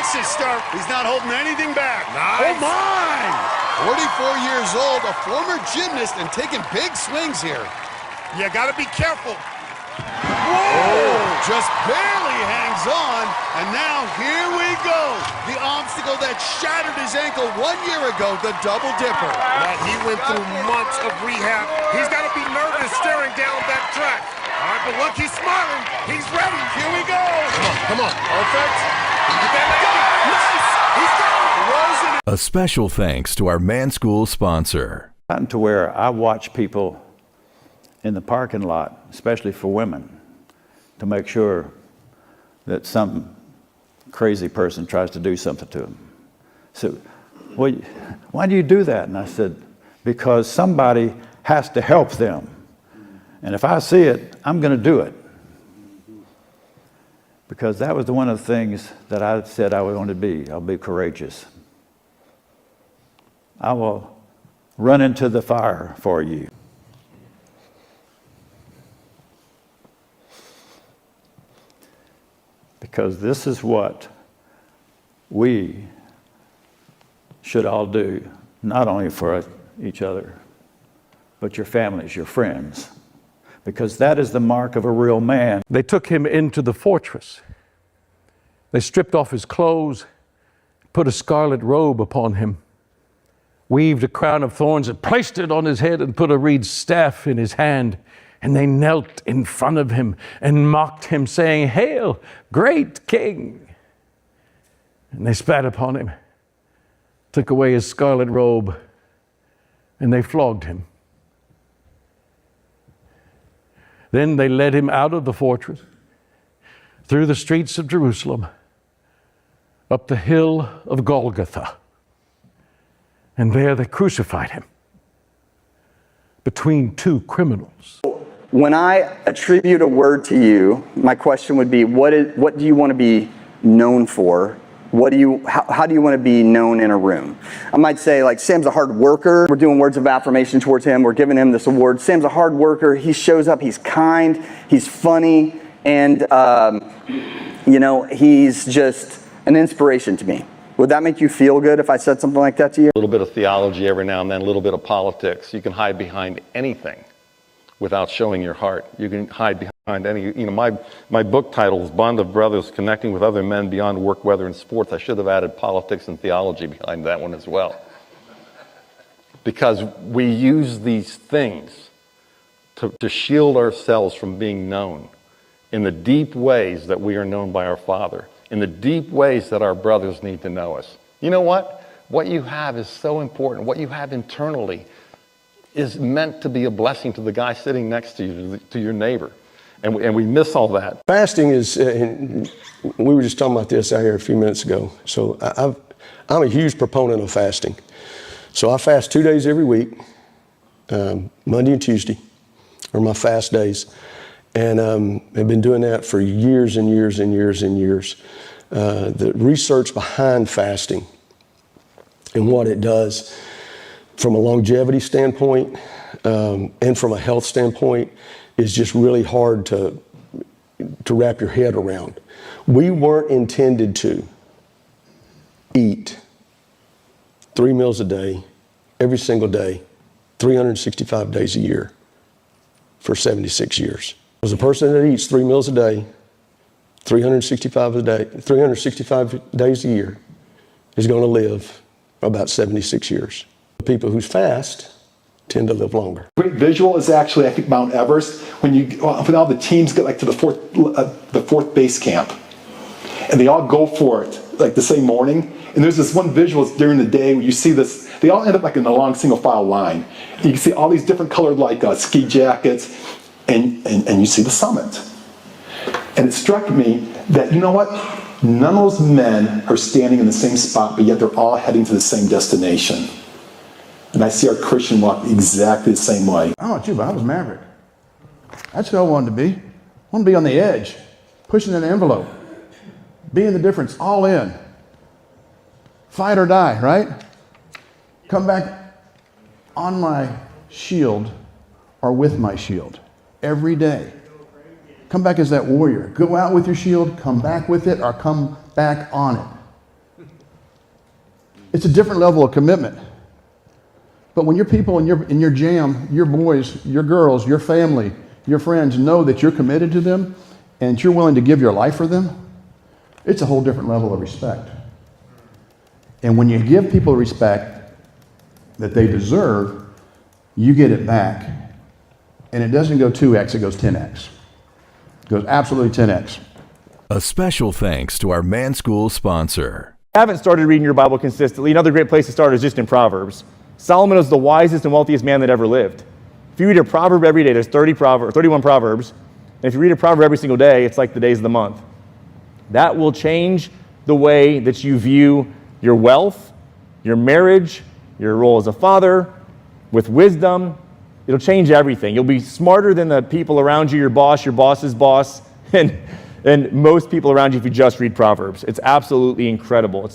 Texas star. He's not holding anything back. Nice. Oh, my! 44 years old, a former gymnast, and taking big swings here. You gotta be careful. Whoa! Just barely hangs on, and now here we go. The obstacle that shattered his ankle 1 year ago, the double dipper. But he went through months of rehab. He's got to be nervous staring down that track. All right, but look, he's smiling. He's ready. Here we go. Come on. Perfect. Nice. He's got it. A special thanks to our Man School sponsor. Gotten to where I watch people in the parking lot, especially for women, to make sure that some crazy person tries to do something to them. So, well, why do you do that? And I said, because somebody has to help them. And if I see it, I'm going to do it. Because that was one of the things that I said I wanted to be. I'll be courageous. I will run into the fire for you. Because this is what we should all do, not only for each other, but your families, your friends, because that is the mark of a real man. They took him into the fortress. They stripped off his clothes, put a scarlet robe upon him, weaved a crown of thorns and placed it on his head and put a reed staff in his hand. And they knelt in front of him and mocked him, saying, "Hail, great king!" And they spat upon him, took away his scarlet robe, and they flogged him. Then they led him out of the fortress, through the streets of Jerusalem, up the hill of Golgotha. And there they crucified him between two criminals. When I attribute a word to you, my question would be, what do you want to be known for? How do you want to be known in a room? I might say, like, Sam's a hard worker. We're doing words of affirmation towards him. We're giving him this award. Sam's a hard worker. He shows up. He's kind. He's funny. And, he's just an inspiration to me. Would that make you feel good if I said something like that to you? A little bit of theology every now and then, a little bit of politics. You can hide behind anything without showing your heart. You can hide behind any, my book title is Bond of Brothers, Connecting with Other Men Beyond Work, Weather, and Sports. I should have added politics and theology behind that one as well. Because we use these things to shield ourselves from being known in the deep ways that we are known by our Father, in the deep ways that our brothers need to know us. You know what? What you have is so important. What you have internally is meant to be a blessing to the guy sitting next to you, to your neighbor. And we miss all that. Fasting is, we were just talking about this out here a few minutes ago. So I'm a huge proponent of fasting. So I fast 2 days every week, Monday and Tuesday are my fast days. And I've been doing that for years and years and years and years. The research behind fasting and what it does from a longevity standpoint and from a health standpoint is just really hard to wrap your head around. We weren't intended to eat 3 meals a day, every single day, 365 days a year for 76 years. As a person that eats 3 meals a day, 365 days a year is going to live about 76 years. People who fast tend to live longer. Great visual is actually, I think, Mount Everest. When all the teams get to the fourth base camp, and they all go for it like the same morning. And there's this one visual during the day where you see this. They all end up in a long single file line. And you can see all these different colored ski jackets, and you see the summit. And it struck me that, you know what? None of those men are standing in the same spot, but yet they're all heading to the same destination. And I see our Christian walk exactly the same way. I don't know about you, but I was Maverick. That's who I wanted to be. I wanted to be on the edge, pushing an envelope, being the difference, all in. Fight or die, right? Come back on my shield or with my shield every day. Come back as that warrior. Go out with your shield, come back with it, or come back on it. It's a different level of commitment. But when your people in your jam, your boys, your girls, your family, your friends know that you're committed to them and you're willing to give your life for them, it's a whole different level of respect. And when you give people respect that they deserve, you get it back. And it doesn't go 2x, it goes 10x. It goes absolutely 10x. A special thanks to our Man School sponsor. If you haven't started reading your Bible consistently, another great place to start is just in Proverbs. Solomon was the wisest and wealthiest man that ever lived. If you read a proverb every day, there's 31 proverbs, and if you read a proverb every single day, it's like the days of the month. That will change the way that you view your wealth, your marriage, your role as a father, with wisdom. It'll change everything. You'll be smarter than the people around you, your boss's boss, and most people around you if you just read Proverbs. It's absolutely incredible.